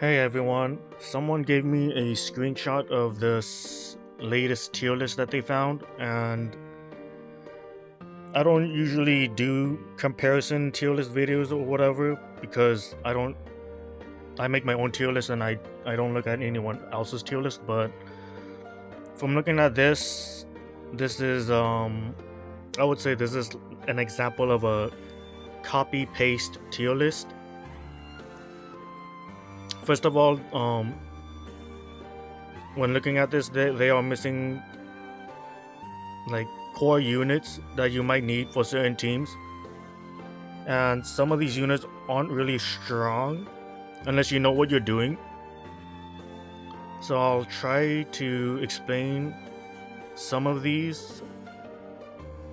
Hey everyone, someone gave me a screenshot of this latest tier list that they found, and I don't usually do comparison tier list videos or whatever because I make my own tier list and I don't look at anyone else's tier list. But from looking at this is I would say this is an example of a copy paste tier list. First of all, when looking at this, they are missing like core units that you might need for certain teams, and some of these units aren't really strong unless you know what you're doing. So I'll try to explain some of these.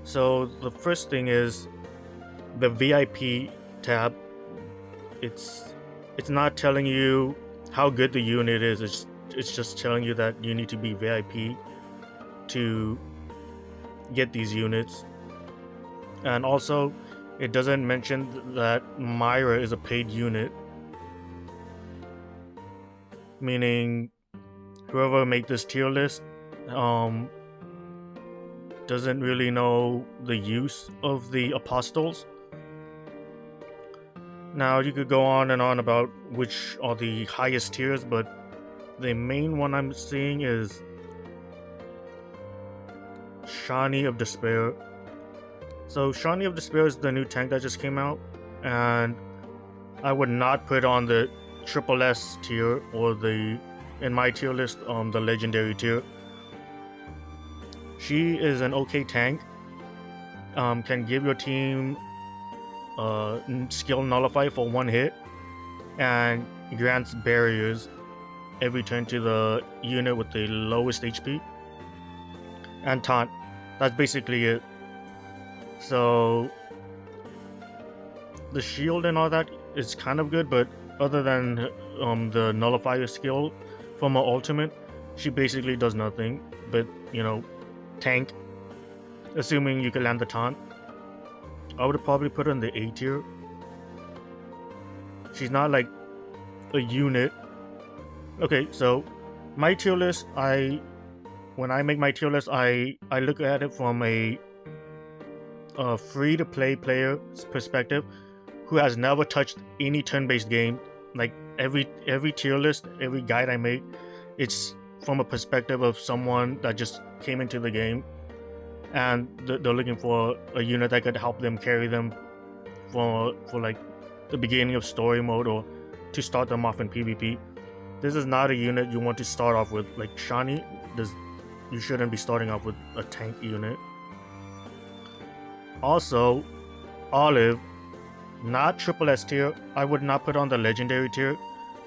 So the first thing is the VIP tab. It's not telling you how good the unit is. It's just telling you that you need to be VIP to get these units. And also, it doesn't mention that Myra is a paid unit, meaning whoever made this tier list doesn't really know the use of the apostles. Now you could go on and on about which are the highest tiers, but the main one I'm seeing is Shaie of Despair. So Shaie of Despair is the new tank that just came out, and I would not put on the triple S tier or in my tier list the legendary tier. She is an okay tank. Can give your team skill nullify for one hit, and grants barriers every turn to the unit with the lowest HP, and taunt. That's basically it. So the shield and all that is kind of good, but other than the nullifier skill from her ultimate, she basically does nothing but, tank, assuming you can land the taunt. I would probably put her in the A tier. She's not like a unit. Okay, so my tier list, when I make my tier list, I look at it from a free-to-play player's perspective who has never touched any turn-based game. Like every tier list, every guide I make, it's from a perspective of someone that just came into the game and they're looking for a unit that could help them carry them for like the beginning of story mode or to start them off in PvP. This is not a unit you want to start off with. Like Shaie, you shouldn't be starting off with a tank unit. Also, Olive, not triple S tier. I would not put on the legendary tier.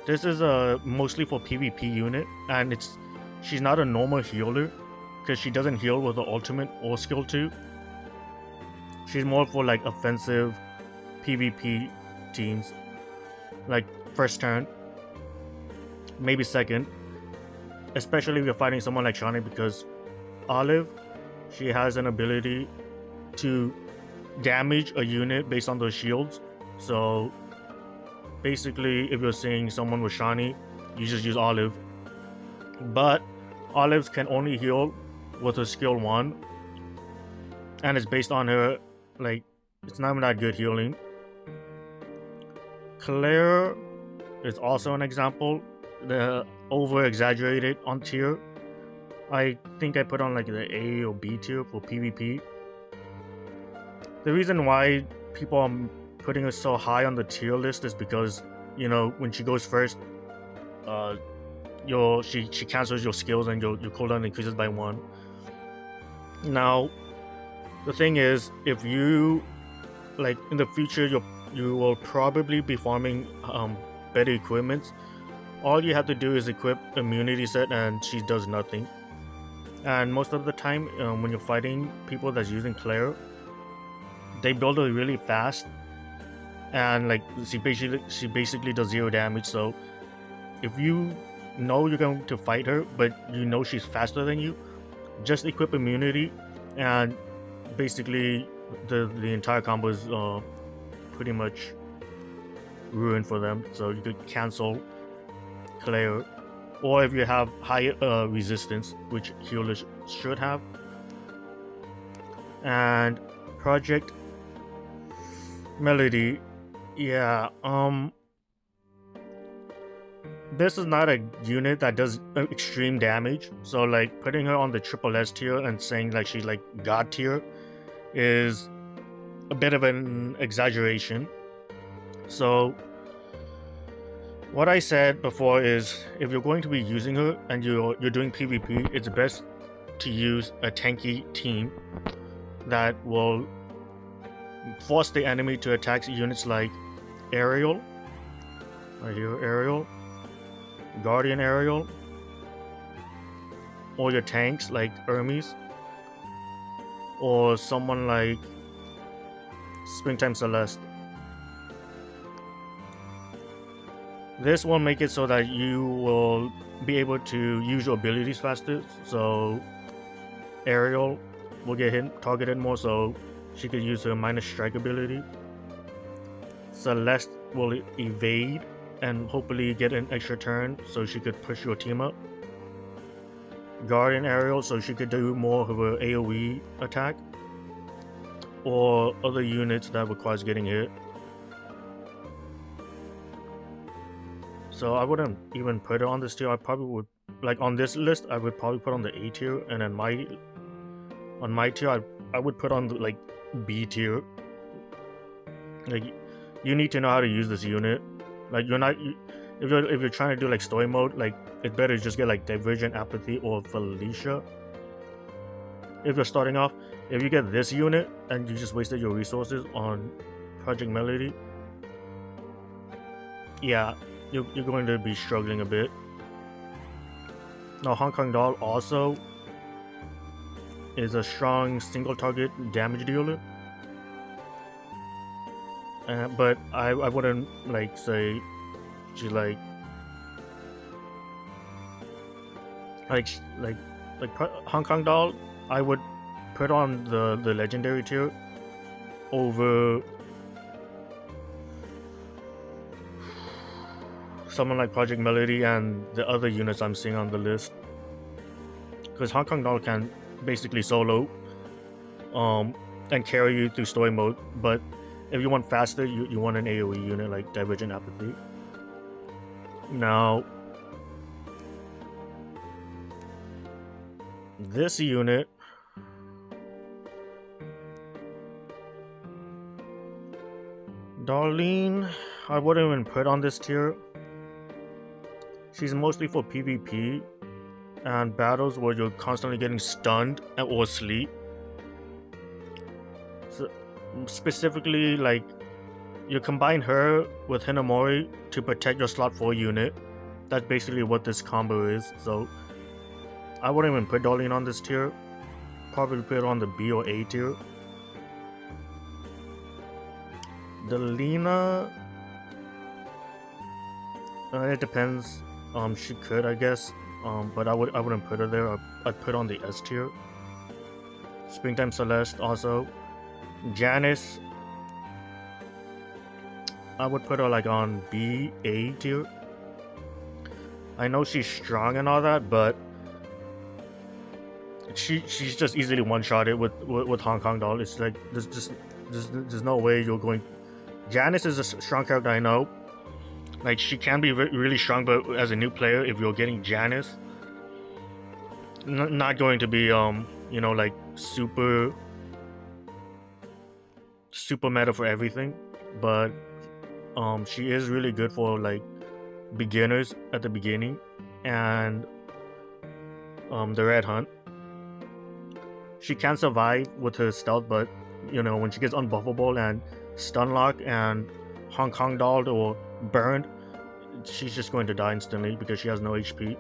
This is mostly for PvP unit, and she's not a normal healer because she doesn't heal with the ultimate or skill 2. She's more for like offensive PvP teams, like first turn, maybe second, especially if you're fighting someone like Shaie, because Olive, she has an ability to damage a unit based on those shields. So basically, if you're seeing someone with Shaie, you just use Olive. But Olives can only heal with her skill 1, and it's based on her, like, it's not even that good healing. Cler is also an example. The over exaggerated on tier. I think I put on like the A or B tier for PvP. The reason why people are putting her so high on the tier list is because, when she goes first, she cancels your skills and your cooldown increases by 1. Now, the thing is, if you like in the future, you will probably be farming better equipments. All you have to do is equip immunity set, and she does nothing. And most of the time, when you're fighting people that's using Cler, they build her really fast, and like she basically does 0 damage. So if you know you're going to fight her, but you know she's faster than you, just equip immunity, and basically the entire combo is pretty much ruined for them. So you could cancel Cler, or if you have high resistance, which healers should have. And Project Melody, yeah, this is not a unit that does extreme damage, so like putting her on the triple S tier and saying like she's like god tier is a bit of an exaggeration. So what I said before is, if you're going to be using her and you're doing PvP, it's best to use a tanky team that will force the enemy to attack units like Aerial, right here, Aerial, Guardian Aerial, or your tanks like Hermes, or someone like Springtime Celeste. This will make it so that you will be able to use your abilities faster, so Aerial will get targeted more, so she could use her minus strike ability. Celeste will evade and hopefully get an extra turn so she could push your team up. Guardian Aerial, so she could do more of her AoE attack, or other units that requires getting hit. So I wouldn't even put it on this tier. I probably would, like on this list, I would probably put on the A tier, and then on my tier, I would put on the like B tier. Like, you need to know how to use this unit. Like, if you're trying to do like story mode, like it's better to just get like Divergent, Apathy, or Felicia. If you're starting off, if you get this unit and you just wasted your resources on Project Melody, yeah, you're going to be struggling a bit. Now, Hong Kong Doll also is a strong single target damage dealer, but I wouldn't like say she like Hong Kong Doll. I would put on the legendary tier over someone like Project Melody and the other units I'm seeing on the list, because Hong Kong Doll can basically solo and carry you through story mode, but if you want faster, you want an AoE unit like Divergent Apathy. Now, this unit, Darlene, I wouldn't even put on this tier. She's mostly for PvP and battles where you're constantly getting stunned or asleep. So specifically, like, you combine her with Hinamori to protect your slot 4 unit. That's basically what this combo is. So I wouldn't even put Darlene on this tier. Probably put it on the B or A tier. The Lena, it depends. She could, I guess, but I wouldn't put her there. I'd put on the S tier. Springtime Celeste also. Janice, I would put her like on B, A tier. I know she's strong and all that, but she's just easily one-shotted with Hong Kong Doll. It's like there's no way you're going. Janice is a strong character, I know. Like, she can be really strong, but as a new player, if you're getting Janice, not going to be you know, like super meta for everything, but she is really good for like beginners at the beginning and the Red Hunt. She can survive with her stealth, but you know, when she gets unbuffable and stun lock and Hong Kong Dolled or burned, she's just going to die instantly because she has no HP.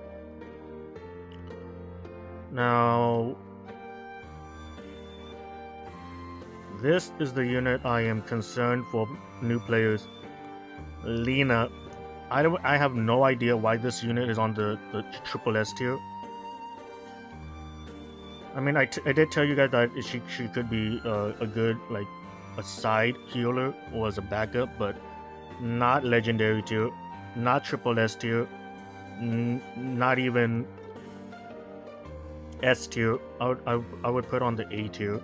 Now, this is the unit I am concerned for new players. Lena. I have no idea why this unit is on the triple S tier. I mean, I did tell you guys that she could be a good, like, a side healer or as a backup, but not legendary tier, not triple S tier, not even S tier. I would put on the A tier,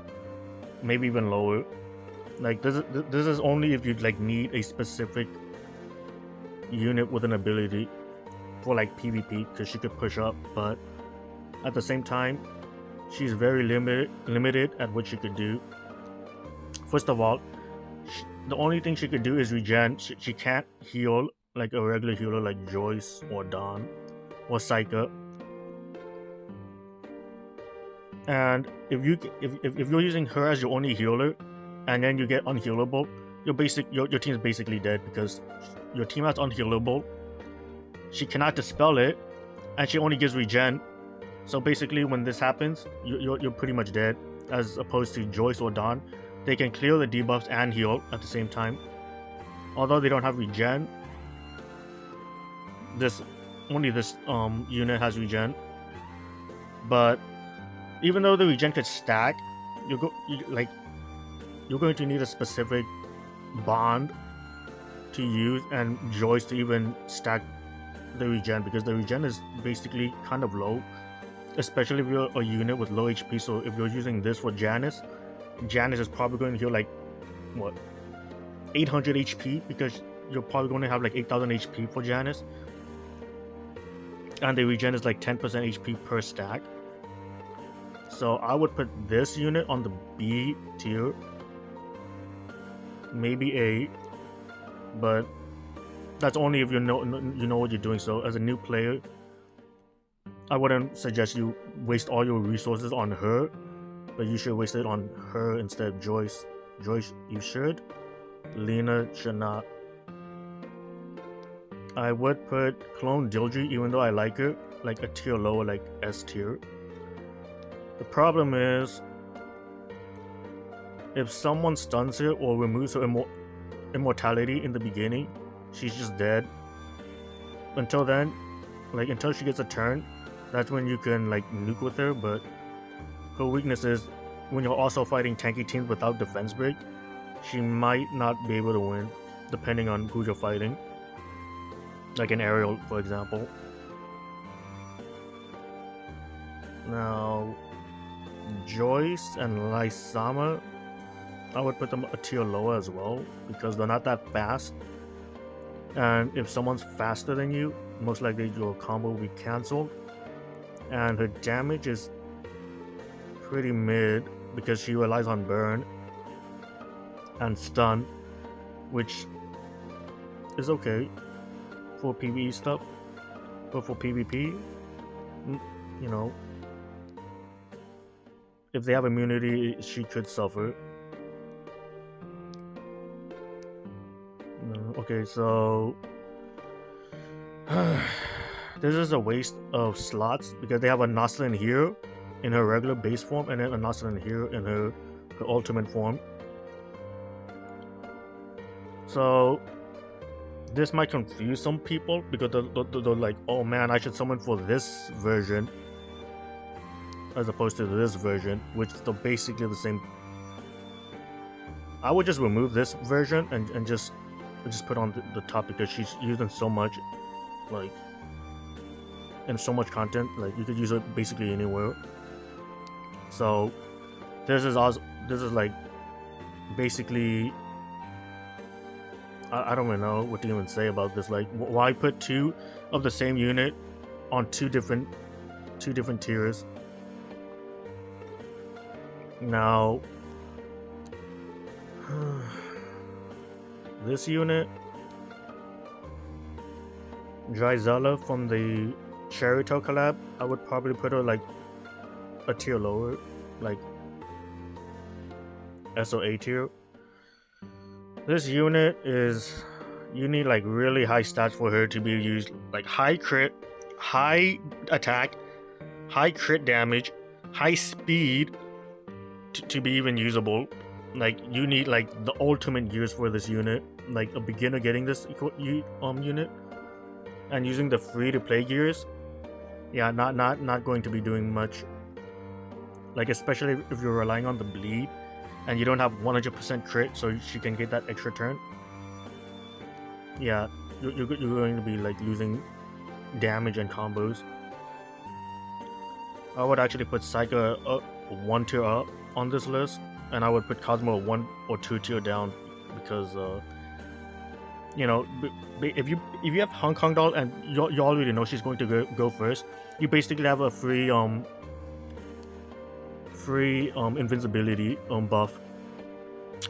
maybe even lower. Like this is only if you like need a specific unit with an ability for like PvP, because she could push up, but at the same time, she's very limited at what she could do. First of all, the only thing she could do is regen. She can't heal like a regular healer like Joyce or Dawn or Psycha. And if you're using her as your only healer, and then you get unhealable, your team's basically dead, because your team has unhealable. She cannot dispel it, and she only gives regen. So basically, when this happens, you're pretty much dead. As opposed to Joyce or Dawn, they can clear the debuffs and heal at the same time. Although they don't have regen, this unit has regen. But even though the regen could stack, you're going to need a specific bond to use, and Joyce to even stack the regen, because the regen is basically kind of low, especially if you're a unit with low HP. So if you're using this for Janice is probably going to heal like what, 800 HP, because you're probably going to have like 8,000 HP for Janice, and the regen is like 10% HP per stack. So I would put this unit on the B tier, maybe A, but that's only if you know what you're doing. So as a new player, I wouldn't suggest you waste all your resources on her, but you should waste it on her instead of Joyce. Joyce, you should. Lena should not. I would put Clone Dildry, even though I like her, like a tier lower, like S tier. The problem is, if someone stuns her or removes her immortality in the beginning, she's just dead. Until then, like until she gets a turn, that's when you can like nuke with her. But her weakness is when you're also fighting tanky teams without defense break, she might not be able to win, depending on who you're fighting. Like an Aerial, for example. Now, Joyce and Lysama, I would put them a tier lower as well, because they're not that fast. And if someone's faster than you, most likely your combo will be cancelled. And her damage is pretty mid, because she relies on burn and stun, which is okay for PvE stuff, but for PvP, you know, if they have immunity, she could suffer. Okay, so this is a waste of slots, because they have a Noslin here in her regular base form, and then a Noslin here in her ultimate form. So this might confuse some people, because they're like, oh man, I should summon for this version as opposed to this version, which is basically the same. I would just remove this version and just put on the top, because she's used in so much, like, in so much content. Like, you could use it basically anywhere. So this is like basically, I don't even know what to even say about this. Like, why put two of the same unit on two different tiers? Now, this unit, Dryzella from the Cherry Tail collab, I would probably put her like a tier lower, like S or A tier. This unit is, you need like really high stats for her to be used, like high crit, high attack, high crit damage, high speed to be even usable. Like, you need like the ultimate gears for this unit. Like a beginner getting this unit and using the free to play gears, yeah, not going to be doing much. Like, especially if you're relying on the bleed and you don't have 100% crit, so she can get that extra turn. Yeah, you're going to be like losing damage and combos. I would actually put Psycho up 1 tier up on this list, and I would put Cosmo 1 or 2 tier down because you know, if you have Hong Kong doll and you already know she's going to go first, you basically have a free invincibility buff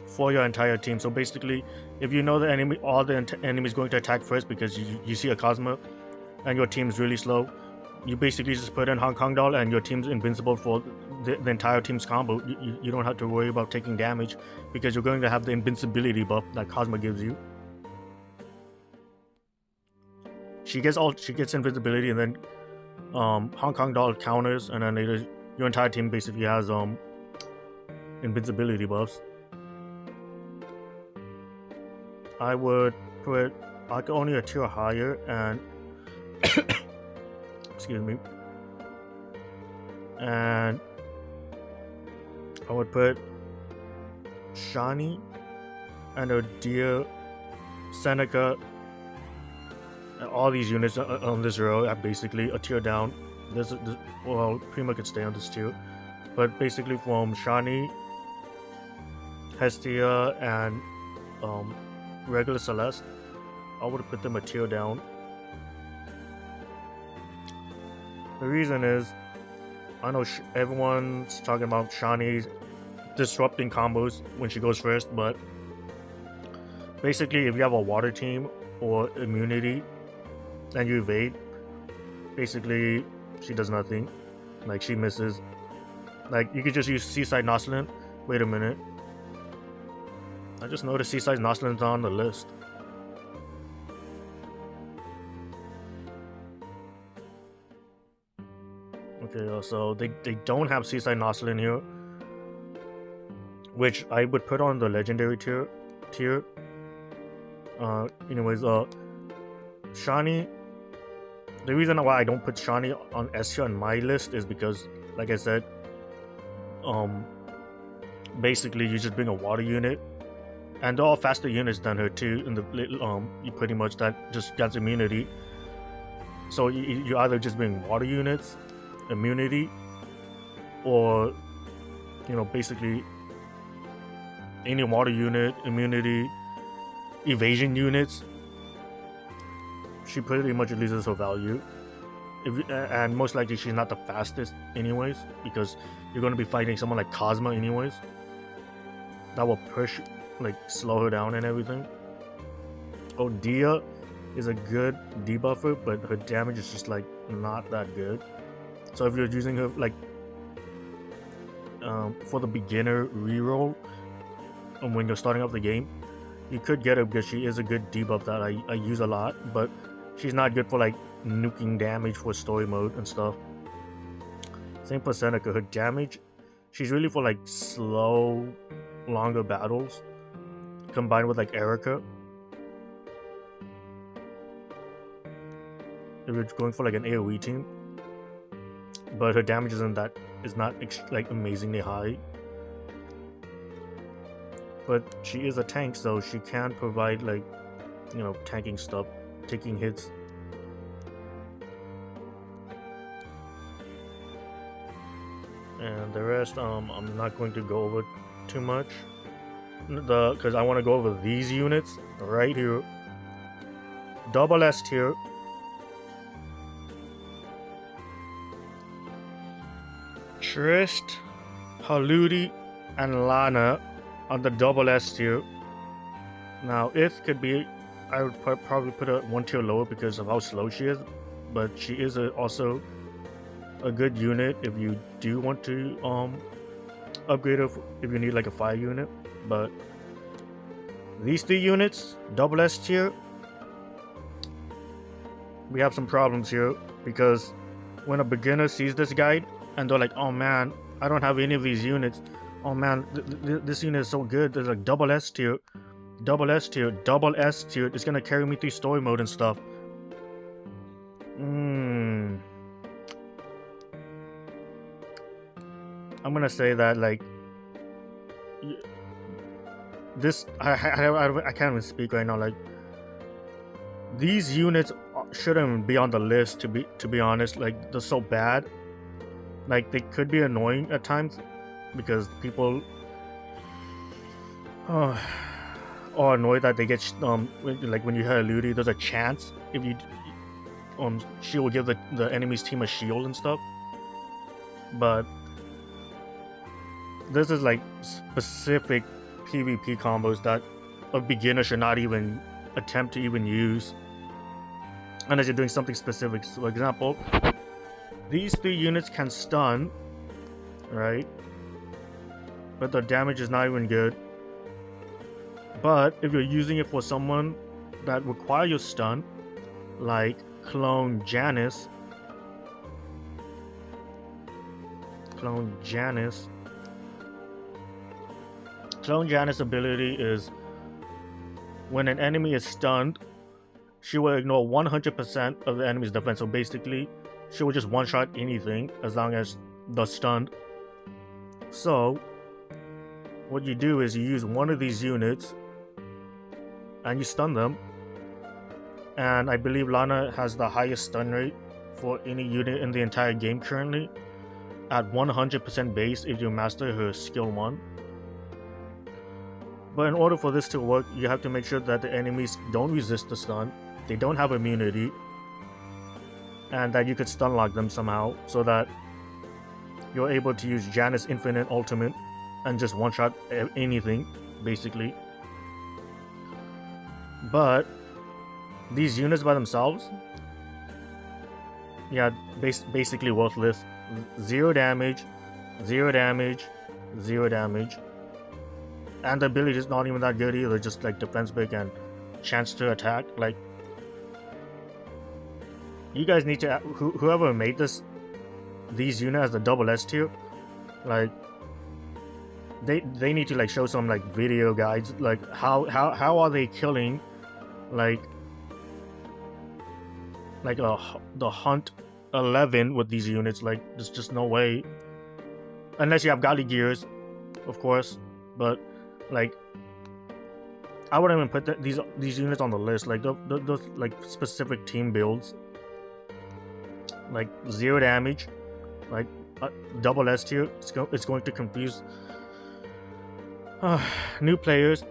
for your entire team. So basically, if you know the enemy, all the enemies going to attack first because you see a Cosmo, and your team's really slow, you basically just put in Hong Kong doll and your team's invincible for the entire team's combo. You don't have to worry about taking damage because you're going to have the invincibility buff that Cosmo gives you. She gets invisibility, and then Hong Kong doll counters, and then later your entire team basically has invincibility buffs. I would put Ark only a tier higher, and excuse me, and I would put Shaie and her dear Seneca. All these units on this row are basically a tier down. Well, Prima could stay on this tier, but basically from Shaie, Hestia, and regular Celeste, I would put them a tier down. The reason is, I know everyone's talking about Shaie disrupting combos when she goes first, but basically if you have a water team or immunity and you evade, basically she does nothing. Like, she misses. Like, you could just use Seaside Nocelin. Wait a minute, I just noticed Seaside Nocelin's on the list. Okay, so they don't have Seaside Nocelin here, which I would put on the legendary tier. Anyways, Shaie. The reason why I don't put Shaie on S tier on my list is because, like I said, basically you just bring a water unit, and they're all faster units than her too. In the you pretty much that just gets immunity. So you either just bring water units, immunity, or basically any water unit, immunity, evasion units. She pretty much loses her value, and most likely she's not the fastest anyways, because you're going to be fighting someone like Cosmo anyways. That will push, like, slow her down and everything. Odia is a good debuffer, but her damage is just like not that good. So if you're using her like for the beginner reroll, and when you're starting off the game, you could get her because she is a good debuff that I use a lot, but she's not good for like nuking damage for story mode and stuff. Same for Seneca. Her damage, she's really for like slow, longer battles, combined with like Erica. If you're going for like an AoE team, but her damage is not like amazingly high. But she is a tank, so she can provide like tanking stuff, taking hits. And the rest, I'm not going to go over too much, because I want to go over these units right here. Double S tier. Trist, Haludi, and Lana on the double S tier. Now, Ith could be, I would probably put her 1 tier lower because of how slow she is, but she is also a good unit if you do want to upgrade her if you need like a fire unit. But these 3 units, double S tier, we have some problems here, because when a beginner sees this guide and they're like, oh man, I don't have any of these units, oh man, this unit is so good, there's like double S tier, double S tier, double S tier, it's gonna carry me through story mode and stuff. I'm gonna say that like this, I can't even speak right now. Like, these units shouldn't be on the list, to be honest. Like, they're so bad. Like, they could be annoying at times because people are annoyed that they get like when you hit a Ludi, there's a chance if you she will give the enemy's team a shield and stuff. But this is like specific PvP combos that a beginner should not even attempt to even use unless you're doing something specific. So, for example, these 3 units can stun, right? But the damage is not even good. But if you're using it for someone that requires stun, like Clone Janice, Clone Janice's ability is when an enemy is stunned, she will ignore 100% of the enemy's defense. So basically, she will just one-shot anything as long as they're stunned. So what you do is you use one of these units and you stun them. And I believe Lana has the highest stun rate for any unit in the entire game currently, at 100% base if you master her skill 1. But in order for this to work, you have to make sure that the enemies don't resist the stun, they don't have immunity, and that you could stun lock them somehow so that you're able to use Janice Infinite Ultimate and just one-shot anything, basically. But these units by themselves, yeah, basically worthless. 0 damage, 0 damage, 0 damage. And the ability is not even that good either, just like defense big and chance to attack. Like, you guys need to, whoever made these units as the double S tier, like, they need to like show some like video guides, like how are they killing like the Hunt 11 with these units. Like, there's just no way, unless you have godly gears, of course. But like, I wouldn't even put these units on the list. Like, those like specific team builds, like 0 damage, like double S tier. It's going to confuse new players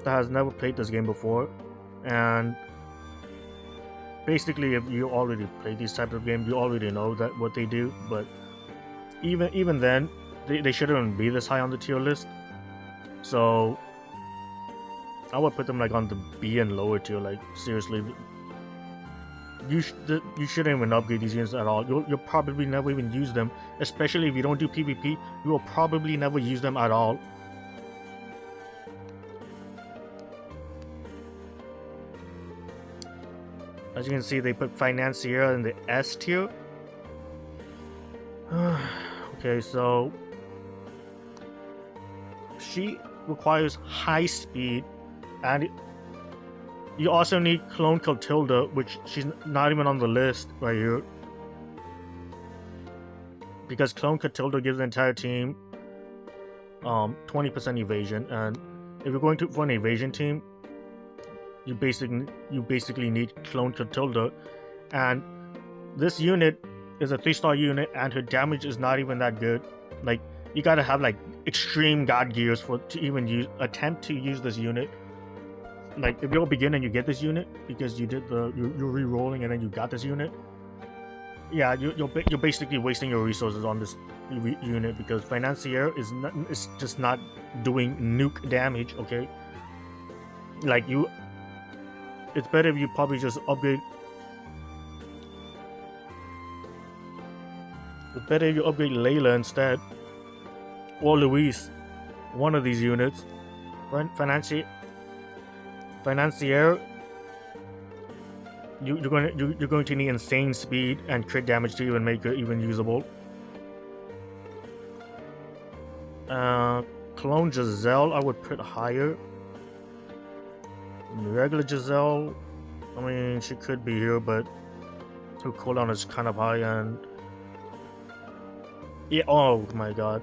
that has never played this game before. And basically, if you already played these types of games, you already know that what they do. But even then, they shouldn't be this high on the tier list. So I would put them like on the B and lower tier. Like, seriously, you shouldn't even upgrade these units at all. You'll probably never even use them, especially if you don't do PvP. You will probably never use them at all. As you can see, they put Financier in the S tier. Okay, so she requires high speed, and you also need Clone Clotilda, which she's not even on the list right here, because Clone Clotilda gives the entire team 20% evasion, and if you're going for an evasion team, you basically need Clone Clotilda. And this unit is a 3-star unit, and her damage is not even that good. Like, you gotta have like extreme god gears to even attempt to use this unit. Like, if you're a beginner and you get this unit because you're re-rolling and then you got this unit, yeah, you're basically wasting your resources on this unit, because Financier is just not doing nuke damage. Okay, like, it's better if you probably just upgrade. It's better if you upgrade Layla instead, or Luis, one of these units. Financier, you're going to need insane speed and crit damage to even make it even usable. Clone Giselle, I would put higher. Regular Giselle, I mean, she could be here, but her cooldown is kind of high. And yeah, oh my god,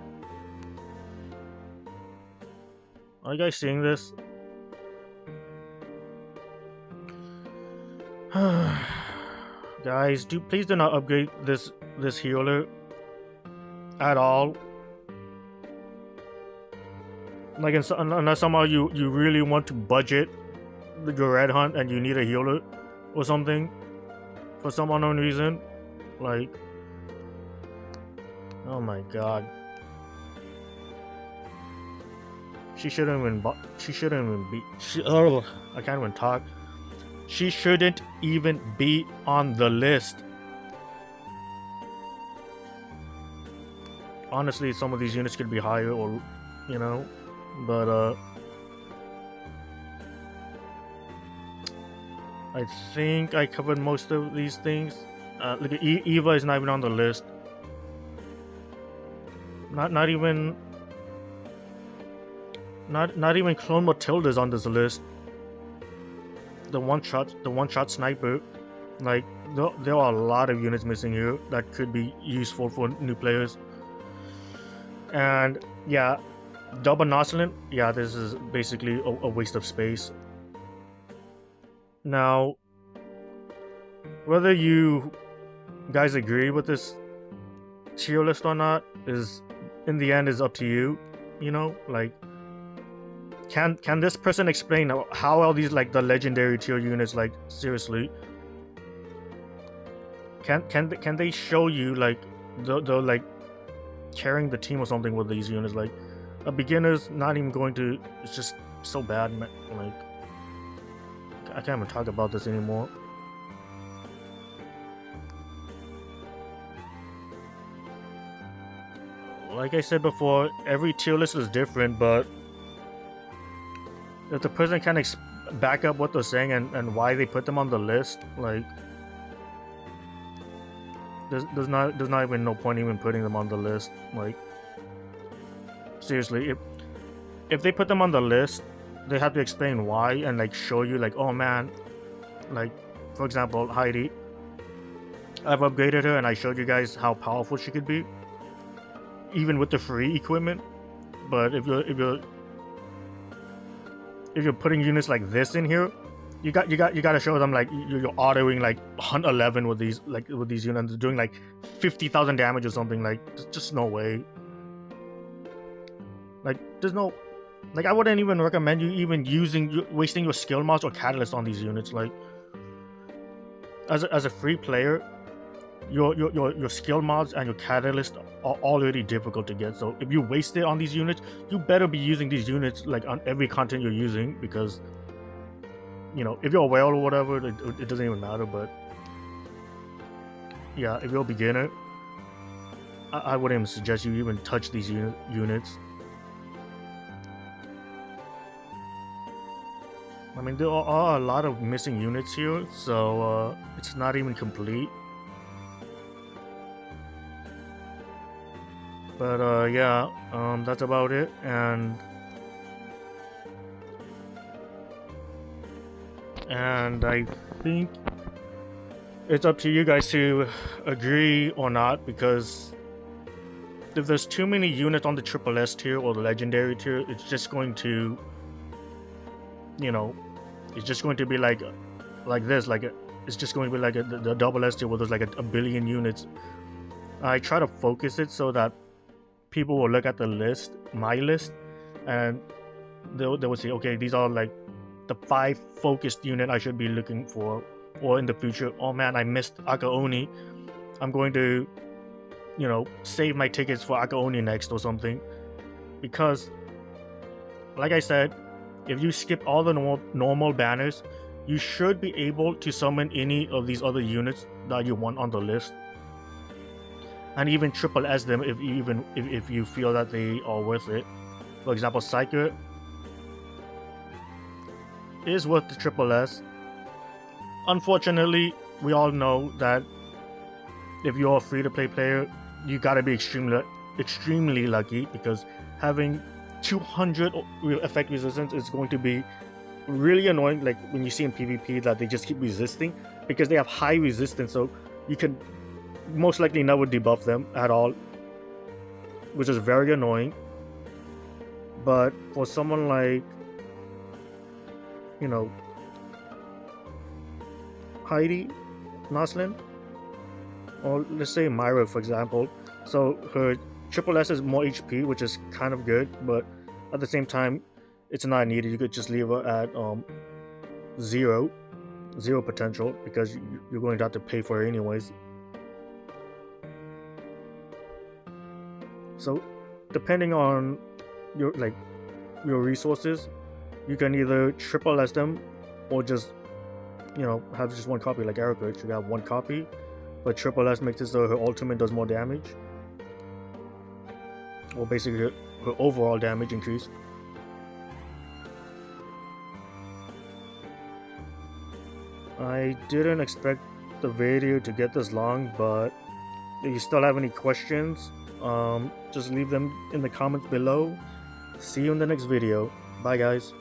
are you guys seeing this? Guys, please do not upgrade this healer at all. Like, unless somehow you really want to budget your red hunt and you need a healer or something for some unknown reason. Like, oh my god. She shouldn't even be. I can't even talk. She shouldn't even be on the list. Honestly, some of these units could be higher, or you know, but I think I covered most of these things. Look at Eva is not even on the list. Not even Clone Matilda is on this list. The one shot sniper. Like, there are a lot of units missing here that could be useful for new players. And yeah, double Nocelin, yeah, this is basically a waste of space. Now, whether you guys agree with this tier list or not is, in the end, is up to you. You know, like, can this person explain how are these, like, the legendary tier units, like, seriously? Can they show you, like, the like carrying the team or something with these units? Like, a beginner's not even going to. It's just so bad, man. Like, I can't even talk about this anymore. Like I said before, every tier list is different, but if the person can back up what they're saying and why they put them on the list, like, there's not even no point even putting them on the list. Like, seriously, if they put them on the list, they have to explain why and, like, show you, like, oh man, like, for example, Heidi, I've upgraded her and I showed you guys how powerful she could be, even with the free equipment. But if you're putting units like this in here, you got to show them, like, you're autoing, like, Hunt 11 with these units doing, like, 50,000 damage or something. Like, just no way. Like, there's no, like, I wouldn't even recommend you even wasting your skill mods or catalyst on these units. Like, as a free player, your skill mods and your catalyst are already difficult to get. So if you waste it on these units, you better be using these units, like, on every content you're using, because, you know, if you're a whale or whatever, it doesn't even matter. But yeah, if you're a beginner, I wouldn't even suggest you even touch these units. I mean, there are a lot of missing units here, so it's not even complete. But yeah, that's about it. And I think it's up to you guys to agree or not, because if there's too many units on the triple S tier or the legendary tier, it's just going to, you know, it's just going to be like this, it's just going to be like the double S tier where there's like a billion units. I try to focus it so that people will look at the list, my list, and they will say, okay, these are, like, the 5 focused unit I should be looking for. Or in the future, oh man, I missed Akaoni, I'm going to, you know, save my tickets for Akaoni next or something. Because, like I said, if you skip all the normal banners, you should be able to summon any of these other units that you want on the list, and even triple S them if you feel that they are worth it. For example, Psyker is worth the triple S. Unfortunately, we all know that if you're a free-to-play player, you gotta be extremely lucky, because having 200 effect resistance is going to be really annoying. Like, when you see in PvP that they just keep resisting because they have high resistance, so you can most likely never debuff them at all, which is very annoying. But for someone like, you know, Heidi Noslin, or let's say Myra, for example. So her triple S is more HP, which is kind of good, but at the same time, it's not needed. You could just leave her at zero potential, because you're going to have to pay for it anyways. So depending on your resources, you can either triple S them or just have just one copy. Like Erica, she got one copy, but triple S makes it so her ultimate does more damage, or basically her overall damage increase. I didn't expect the video to get this long, but if you still have any questions, just leave them in the comments below. See you in the next video. Bye guys.